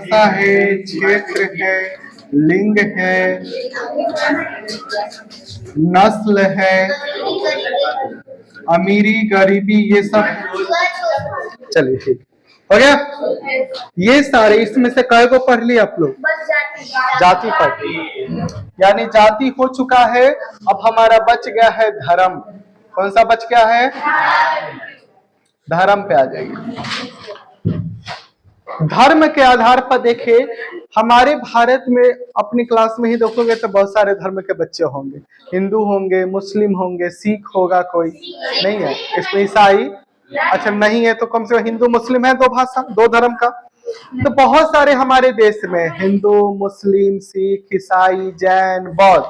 भाषा है, क्षेत्र है, लिंग है, नस्ल है, अमीरी गरीबी, ये सब। चलिए ठीक हो गया। ये सारे इसमें से कई को पढ़ लिया आप लोग? जाति पढ़ ली, यानी जाति हो चुका है। अब हमारा बच गया है धर्म। कौन सा बच गया है? धर्म पे आ जाइए। धर्म के आधार पर देखिए, हमारे भारत में अपनी क्लास में ही देखोगे तो बहुत सारे धर्म के बच्चे होंगे। हिंदू होंगे, मुस्लिम होंगे, सिख होगा, कोई नहीं है इसमें, ईसाई अच्छा नहीं है तो कम से कम हिंदू मुस्लिम है, दो भाषा दो धर्म का। तो बहुत सारे हमारे देश में हिंदू, मुस्लिम, सिख, ईसाई, जैन, बौद्ध,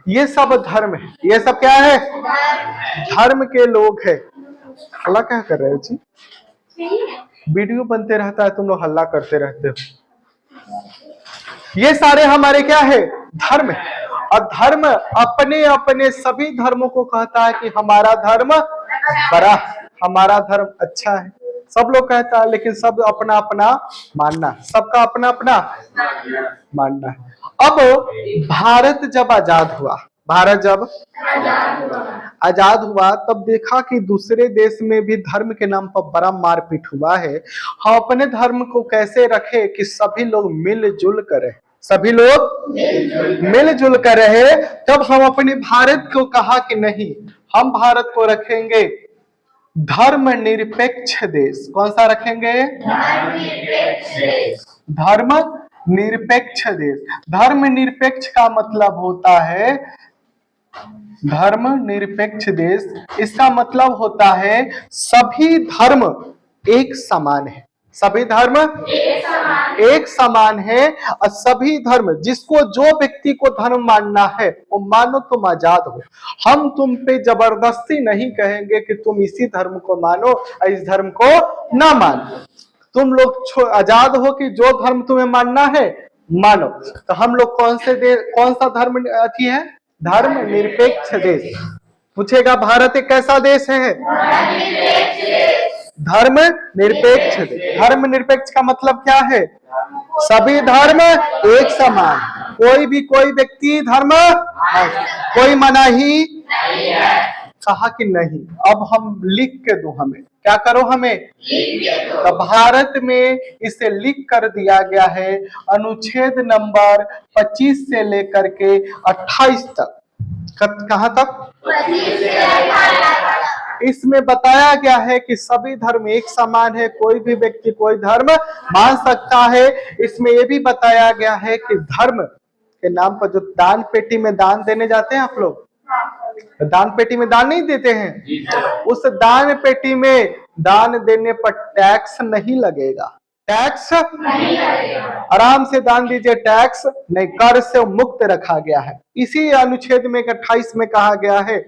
ये सब धर्म है। ये सब क्या है? धर्म के लोग है। अल्लाह क्या कर रहे हो जी? वीडियो बनते रहता है, तुम लोग हल्ला करते रहते हो। ये सारे हमारे क्या है? धर्म है। और धर्म अपने अपने सभी धर्मों को कहता है कि हमारा धर्म बड़ा, हमारा धर्म अच्छा है। सब लोग कहता है, लेकिन सब अपना अपना मानना, सबका अपना अपना मानना है। अब भारत जब आजाद हुआ, भारत जब आजाद हुआ तब देखा कि दूसरे देश में भी धर्म के नाम पर बड़ा मारपीट हुआ है। हम अपने धर्म को कैसे रखे कि सभी लोग मिलजुल कर रहे, सभी लोग मिलजुल कर रहे। तब हम अपने भारत को कहा कि नहीं, हम भारत को रखेंगे धर्म निरपेक्ष देश। कौन सा रखेंगे? धर्म निरपेक्ष देश। धर्म निरपेक्ष का मतलब होता है, धर्म निरपेक्ष देश, इसका मतलब होता है सभी धर्म एक समान है। सभी धर्म एक समान है और सभी धर्म, जिसको जो व्यक्ति को धर्म मानना है वो मानो, तुम आजाद हो। हम तुम पे जबरदस्ती नहीं कहेंगे कि तुम इसी धर्म को मानो और इस धर्म को ना मानो। तुम लोग आजाद हो कि जो धर्म तुम्हें मानना है मानो। तो हम लोग कौन सा धर्म अथी है? धर्म निरपेक्ष देश। पूछेगा भारत एक कैसा देश है? धर्म निरपेक्ष देश। धर्म निरपेक्ष का मतलब क्या है? सभी धर्म एक समान, कोई भी कोई व्यक्ति धर्म कोई मनाही नहीं है। कहा कि नहीं, अब हम लिख के दो, हमें क्या करो, हमें तो भारत में इसे लिख कर दिया गया है अनुच्छेद नंबर 25 से लेकर के 28 तक। कहां तक? इसमें बताया गया है कि सभी धर्म एक समान है, कोई भी व्यक्ति कोई धर्म मान सकता है। इसमें यह भी बताया गया है कि धर्म के नाम पर जो दान पेटी में दान देने जाते हैं आप लोग, दान पेटी में दान नहीं देते हैं, उस दान पेटी में दान देने पर टैक्स नहीं लगेगा। टैक्स नहीं लगेगा, आराम से दान दीजिए, टैक्स नहीं, कर से मुक्त रखा गया है। इसी अनुच्छेद में 28 में कहा गया है,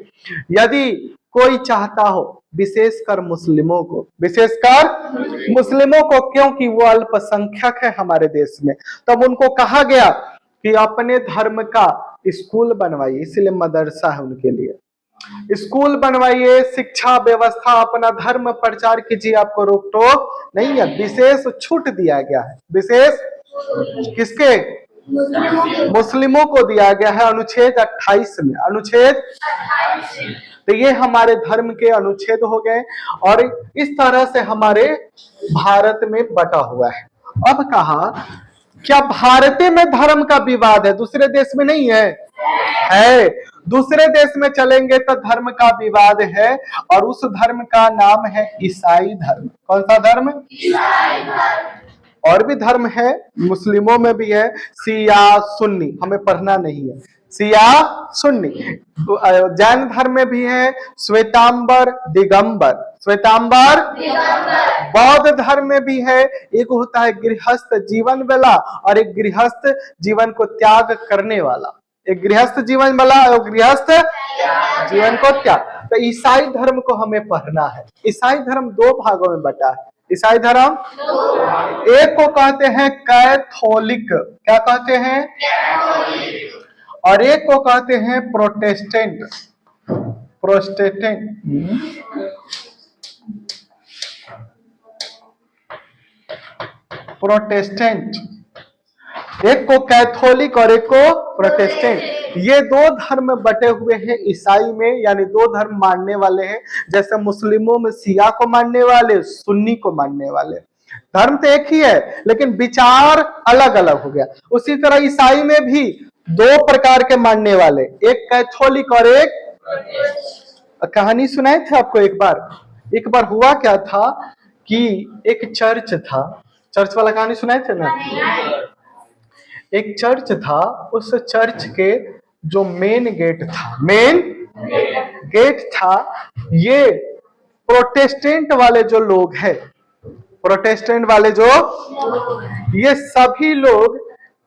यदि कोई चाहता हो, विशेषकर मुस्लिमों को, विशेषकर मुस्लिमों को, क्योंकि वो अल्पसंख्यक है हमारे देश में, तब उनको कहा गया कि अपने धर्म का स्कूल बनवाइए। इसलिए मदरसा है उनके लिए। स्कूल बनवाइए, शिक्षा व्यवस्था, अपना धर्म प्रचार कीजिए, आपको रोक टोक नहीं है। विशेष छूट दिया गया है। विशेष किसके? मुस्लिमों को दिया गया है अनुच्छेद 28 में। अनुच्छेद तो ये हमारे धर्म के अनुच्छेद हो गए और इस तरह से हमारे भारत में बटा हुआ है। अब कहा, क्या भारत में धर्म का विवाद है, दूसरे देश में नहीं है? है। दूसरे देश में चलेंगे तो धर्म का विवाद है और उस धर्म का नाम है ईसाई धर्म। कौन सा धर्म? ईसाई धर्म। और भी धर्म है, मुस्लिमों में भी है, शिया सुन्नी, हमें पढ़ना नहीं है, शिया सुन्नी। जैन धर्म में भी है श्वेतांबर दिगंबर, श्वेतांबर बौद्ध धर्म में भी है। एक होता है गृहस्थ जीवन वाला और एक गृहस्थ जीवन को त्याग करने वाला। एक गृहस्थ जीवन वाला और गृहस्थ जीवन को त्याग। तो ईसाई धर्म को हमें पढ़ना है। ईसाई धर्म दो भागों में बटा है। ईसाई धर्म एक को कहते हैं कैथोलिक, क्या कहते हैं? और एक को कहते हैं प्रोटेस्टेंट। प्रोटेस्टेंट प्रोटेस्टेंट एक को कैथोलिक और एक को प्रोटेस्टेंट। ये दो धर्म बटे हुए हैं ईसाई में, यानी दो धर्म मानने वाले हैं। जैसे मुस्लिमों में शिया को मानने वाले, सुन्नी को मानने वाले। धर्म तो एक ही है लेकिन विचार अलग अलग हो गया। उसी तरह ईसाई में भी दो प्रकार के मानने वाले, एक कैथोलिक और एक। कहानी सुनाए थे आपको एक बार हुआ क्या था कि एक चर्च था, चर्च वाला कहानी सुनाए थे ना। एक चर्च था, उस चर्च के जो मेन गेट था, ये प्रोटेस्टेंट वाले जो लोग हैं, प्रोटेस्टेंट वाले जो, ये सभी लोग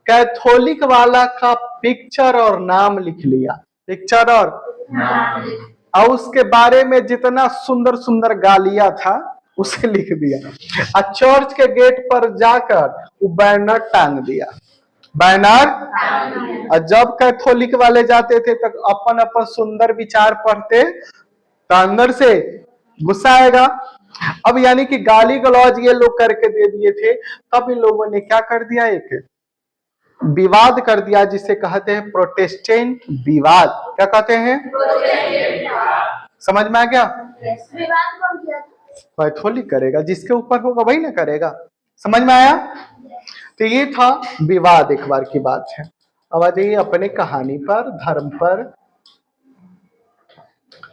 कैथोलिक वाला का पिक्चर और नाम लिख लिया, पिक्चर और उसके बारे में जितना सुंदर सुंदर गालियां था उसे लिख दिया। और चर्च के गेट पर जाकर वो बैनर टांग दिया, बैनर। और जब कैथोलिक वाले जाते थे तब अपन अपन सुंदर विचार पढ़ते तो अंदर से गुस्सा आएगा। अब यानी कि गाली गलौज ये लोग करके दे दिए थे, तब इन लोगों ने क्या कर दिया, एक विवाद कर दिया जिसे कहते हैं प्रोटेस्टेंट विवाद। क्या कहते हैं? समझ में आ गया? कैथोलिक करेगा, जिसके ऊपर होगा वही ना करेगा। समझ में आया? तो ये था विवाद, एक बार की बात है। अब आ जाइए अपने कहानी पर, धर्म पर।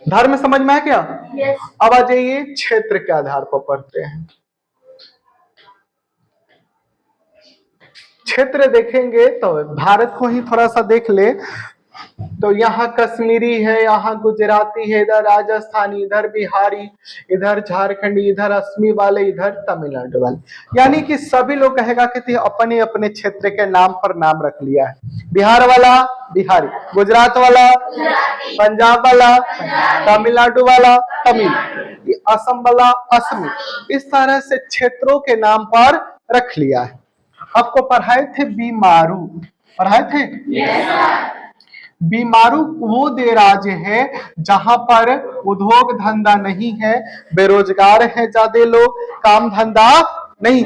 धर्म समझ में आ गया? अब आ जाइए क्षेत्र के आधार पर पढ़ते हैं। क्षेत्र देखेंगे तो भारत को ही थोड़ा सा देख ले तो यहाँ कश्मीरी है, यहाँ गुजराती है, इधर राजस्थानी, इधर बिहारी, इधर झारखंडी, इधर असमी वाले, इधर तमिलनाडु वाले। यानी कि सभी लोग कहेगा कि अपने अपने क्षेत्र के नाम पर नाम रख लिया है। बिहार वाला बिहारी, गुजरात वाला पंजाब वाला, तमिलनाडु वाला तमिल, असम वाला असमी, इस तरह से क्षेत्रों के नाम पर रख लिया है। आपको पढ़ाए थे बीमारू, पढ़ाए थे? बीमारू वो दे राज्य है जहां पर उद्योग धंधा नहीं है, बेरोजगार है ज्यादा लोग, काम धंधा नहीं,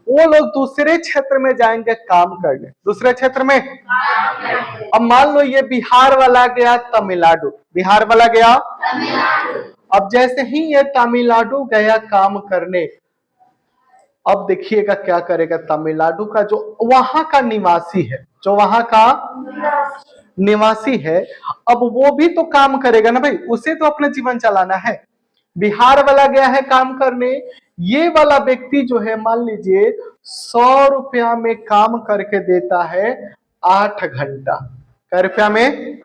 वो लोग दूसरे क्षेत्र में जाएंगे काम करने, दूसरे क्षेत्र में। अब मान लो ये बिहार वाला गया तमिलनाडु, बिहार वाला गया, अब जैसे ही ये तमिलनाडु गया काम करने, अब देखिएगा क्या करेगा। तमिलनाडु का जो वहां का निवासी है, जो वहां का निवासी है, अब वो भी तो काम करेगा ना भाई, उसे तो अपना जीवन चलाना है। बिहार वाला गया है काम करने, ये वाला व्यक्ति जो है मान लीजिए 100 रुपया में काम करके देता है 8 घंटा। क्या रुपया में?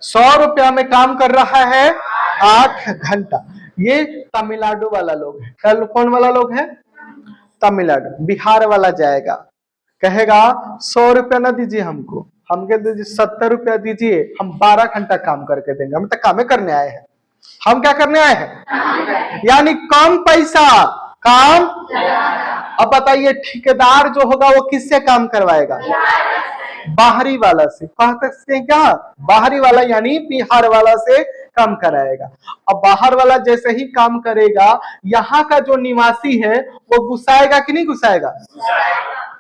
100 रुपया में काम कर रहा है 8 घंटा। ये तमिलनाडु वाला लोग है। कल कौन वाला लोग है? तमिलनाडु। बिहार वाला जाएगा, कहेगा 100 रुपया ना दीजिए हमको, हमके दीजिए 70 रुपया दीजिए, हम 12 घंटा काम करके देंगे, हम तो कामे करने आए हैं। हम क्या करने आए हैं? यानी कम पैसा काम। अब बताइए ठेकेदार जो होगा वो किससे काम करवाएगा? बाहरी वाला से। कहते क्या? बाहरी वाला यानी बिहार वाला से काम कराएगा। अब बाहर वाला जैसे ही काम करेगा, यहाँ का जो निवासी है वो गुस्साएगा कि नहीं गुस्साएगा?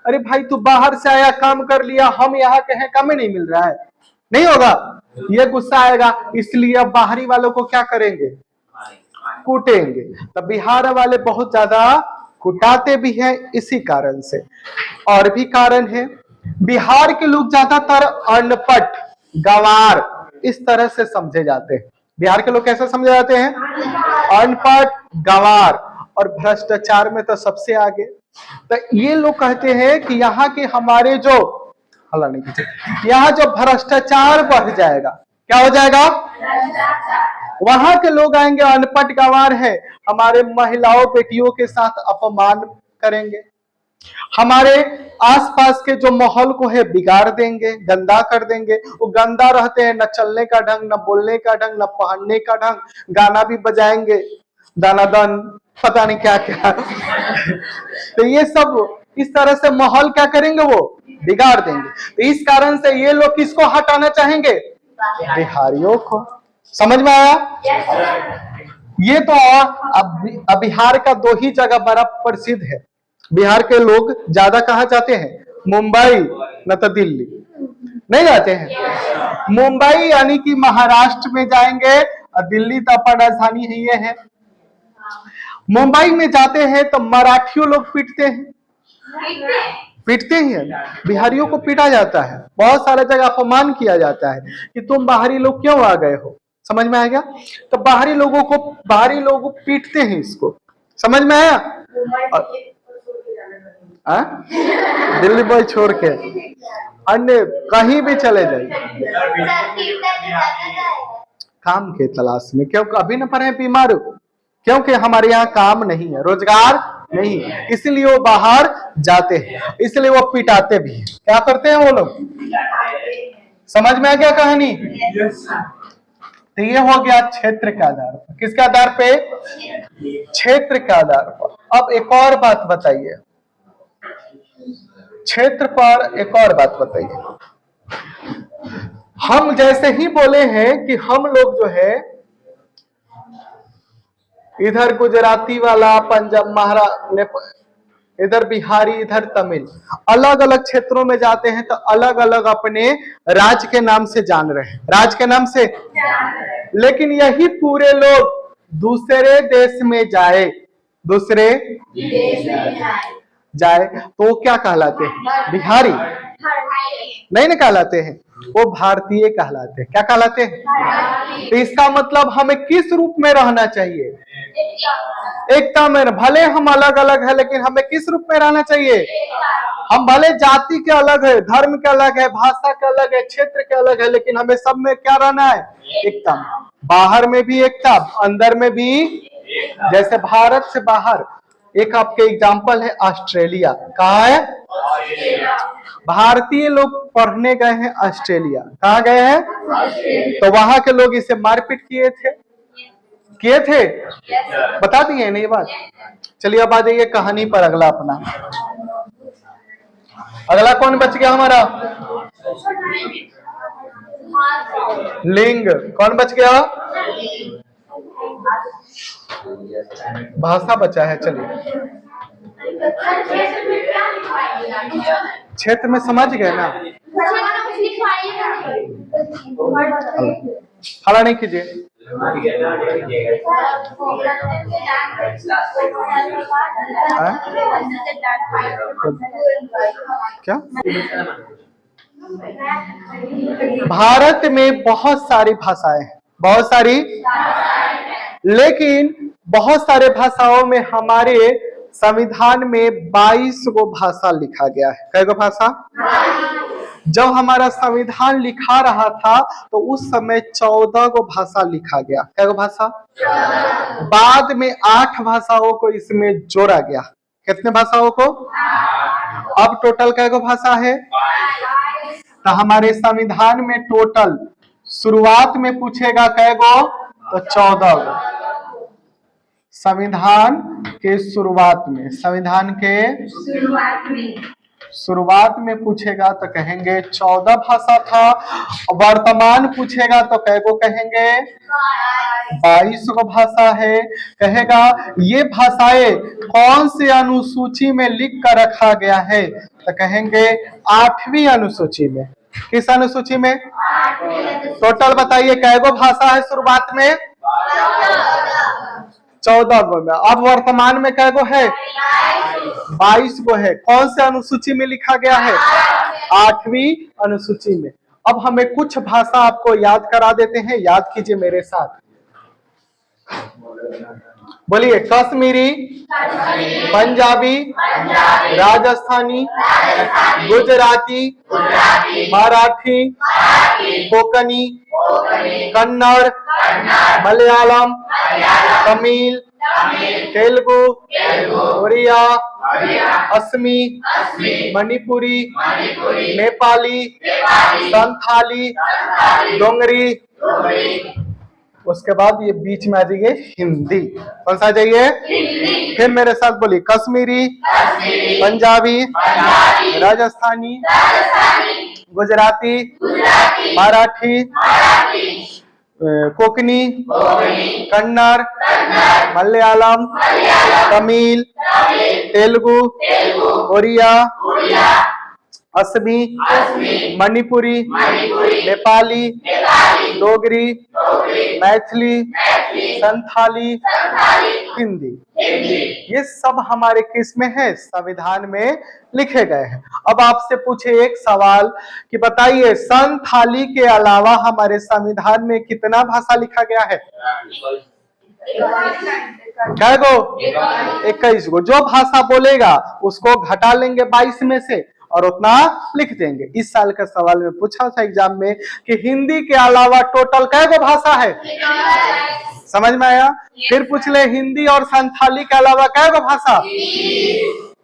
अरे भाई तू बाहर से आया, काम कर लिया, हम यहाँ के हैं, काम नहीं मिल रहा है, नहीं होगा, ये गुस्सा आएगा। इसलिए अब बाहरी वालों को क्या करेंगे? कूटेंगे। तो बिहार वाले बहुत ज्यादा कुटाते भी हैं इसी कारण से। और भी कारण है, बिहार के लोग ज्यादातर अनपढ़, गंवार इस तरह से समझे जाते हैं। बिहार के लोग कैसे समझे जाते हैं? अनपढ़, गंवार और भ्रष्टाचार में तो सबसे आगे। तो ये लोग कहते हैं कि यहाँ के हमारे जो हल्ला नहीं कीजिए, यहाँ जो भ्रष्टाचार बढ़ जाएगा, क्या हो जाएगा? वहां के लोग आएंगे, अनपढ़ गंवार है, हमारे महिलाओं बेटियों के साथ अपमान करेंगे, हमारे आसपास के जो माहौल को है बिगाड़ देंगे, गंदा कर देंगे। वो गंदा रहते हैं, न चलने का ढंग, न बोलने का ढंग, न पहनने का ढंग, गाना भी बजाएंगे, दानादान पता नहीं क्या क्या। तो ये सब इस तरह से माहौल क्या करेंगे? वो बिगाड़ देंगे। तो इस कारण से ये लोग किसको हटाना चाहेंगे? बिहारियों को। समझ में आया? ये तो अब बिहार का 2 ही जगह बड़ा प्रसिद्ध है। बिहार के लोग ज्यादा कहाँ जाते हैं? मुंबई न तो दिल्ली, नहीं जाते हैं। मुंबई यानी कि महाराष्ट्र में जाएंगे और दिल्ली तो अपना राजधानी ही है। मुंबई में जाते हैं तो मराठियों लोग पीटते हैं, पीटते ही हैं। बिहारियों को पीटा जाता है, बहुत सारे जगह अपमान किया जाता है कि तुम बाहरी लोग क्यों आ गए हो। समझ में आ गया? तो बाहरी लोगों पीटते हैं, इसको समझ में आया? दिल्ली बॉय छोड़ के अन्य कहीं भी चले जाइए काम के तलाश में, क्योंकि अभी न पड़े बीमार, क्योंकि हमारे यहाँ काम नहीं है, रोजगार नहीं, इसलिए वो बाहर जाते हैं, इसलिए वो पिटाते भी। क्या करते हैं वो लोग? समझ में आ गया कहानी? तो ये हो गया क्षेत्र के आधार पर। किसके आधार पे? क्षेत्र के आधार पर। अब एक और बात बताइए, क्षेत्र पर एक और बात बताइए। हम जैसे ही बोले हैं कि हम लोग जो है इधर गुजराती वाला, पंजाब, महाराष्ट्र, इधर बिहारी, इधर तमिल, अलग अलग क्षेत्रों में जाते हैं तो अलग अलग अपने राज्य के नाम से जान रहे हैं, राज्य के नाम से। लेकिन यही पूरे लोग दूसरे देश में जाए, दूसरे जाए तो क्या कहलाते हैं? बिहारी नहीं ना कहलाते हैं, वो भारतीय कहलाते हैं। क्या कहलाते हैं? तो इसका मतलब हमें किस रूप में रहना चाहिए? एकता में। भले हम अलग अलग है लेकिन हमें किस रूप में रहना चाहिए? हम भले जाति के अलग है, धर्म के अलग है, भाषा के अलग है, क्षेत्र के अलग है, लेकिन हमें सब में क्या रहना है? एकता। बाहर में भी एकता, अंदर में भी। जैसे भारत से बाहर एक आपके एग्जाम्पल है ऑस्ट्रेलिया। कहाँ है? भारतीय लोग पढ़ने गए हैं ऑस्ट्रेलिया। कहाँ गए हैं? तो वहां के लोग इसे मारपीट किए थे, बता दिए नहीं बात। चलिए अब आ जाइए कहानी पर। अगला अपना, अगला कौन बच गया हमारा? लिंग। कौन बच गया? भाषा बचा है। चलिए क्षेत्र में समझ गए ना? हला नहीं कीजिए। क्या? भारत में बहुत सारी भाषाएं हैं, बहुत सारी, लेकिन बहुत सारे भाषाओं में हमारे संविधान में 22 गो भाषा लिखा गया है। कै गो भाषा? जब हमारा संविधान लिखा रहा था तो उस समय 14 गो भाषा लिखा गया। कै गो भाषा? बाद में 8 भाषाओं को इसमें जोड़ा गया। कितने भाषाओं को? अब टोटल कै गो भाषा है? तो हमारे संविधान में टोटल शुरुआत में पूछेगा कै गो? तो 14 गो। संविधान के शुरुआत में, संविधान के शुरुआत में पूछेगा तो कहेंगे 14 भाषा था। वर्तमान पूछेगा तो कै गो कहेंगे? 22 गो भाषा है। कहेगा ये भाषाएं कौन से अनुसूची में लिख कर रखा गया है? तो कहेंगे 8वीं अनुसूची में। किस अनुसूची में? टोटल बताइए कै गो भाषा है शुरुआत में? 14 गो में। अब वर्तमान में कै गो है? 22 गो है। कौन से अनुसूची में लिखा गया है? 8वीं अनुसूची में। अब हमें कुछ भाषा आपको याद करा देते हैं, याद कीजिए मेरे साथ। बोलिए। कश्मीरी, पंजाबी, राजस्थानी, गुजराती, मराठी, कोंकणी, कन्नड़, मलयालम, तमिल, तेलुगु, उड़िया, असमी, मणिपुरी, नेपाली, संथाली, डोंगरी। उसके बाद ये बीच में आ जाइए हिंदी। कौन सा आ जाइए? फिर मेरे साथ बोलिए। कश्मीरी, पंजाबी, राजस्थानी, गुजराती, मराठी, कोंकणी, कन्नड़, मलयालम, तमिल, तेलुगु, उड़िया, असमी, मणिपुरी, नेपाली, डोगरी, मैथिली, संथाली, हिंदी। ये सब हमारे किस में है? संविधान में लिखे गए हैं। अब आपसे पूछे एक सवाल कि बताइए संथाली के अलावा हमारे संविधान में कितना भाषा लिखा गया है? क्या गो? 21 गो। जो भाषा बोलेगा उसको घटा लेंगे 22 में से और उतना लिख देंगे। इस साल का सवाल में पूछा था एग्जाम में कि हिंदी के अलावा टोटल कै गो भाषा है? समझ में आया? फिर पूछ ले हिंदी और संथाली के अलावा कै गो भाषा?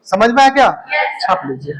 समझ में आया क्या? छाप लीजिए।